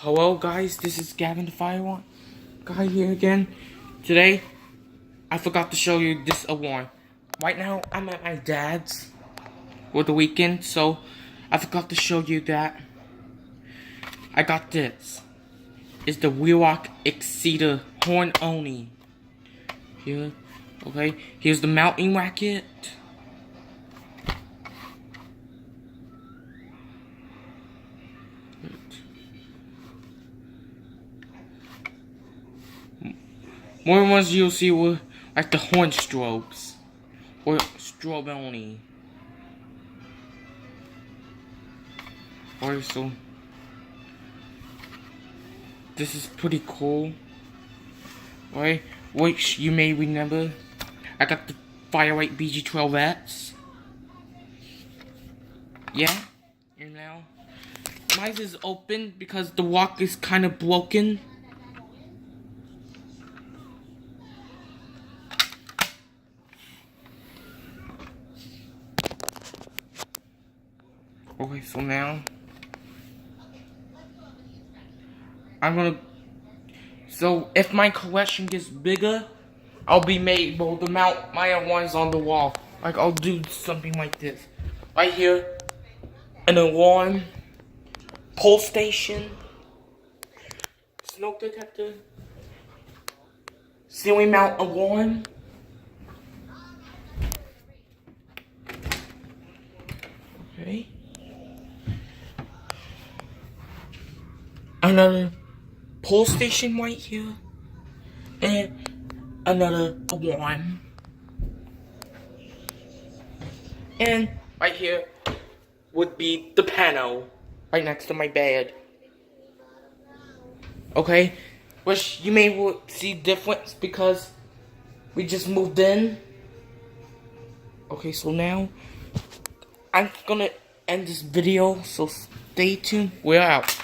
Hello guys, this is Gavin the Fire Guy here again. Today, I forgot to show you this award. Right now, I'm at my dad's for the weekend, so I forgot to show you that. I got this. It's the Wheelock Exceeder Horn Oni. Here, okay, here's the mounting racket. More ones you'll see were like the horn strobes or strobe only. Also, this is pretty cool. Right, which you may remember. I got the Firelight BG12S. Yeah, and now mine is open because the lock is kind of broken. Okay, so now so if my collection gets bigger, I'll be able to mount my ones on the wall. Like I'll do something like this. Right here, an alarm, pole station, smoke detector, ceiling mount alarm. Okay. Another pole station right here, and another alarm. And right here would be the panel, right next to my bed. Okay, which you may see difference because we just moved in. Okay, so now I'm gonna end this video, so stay tuned. We're out.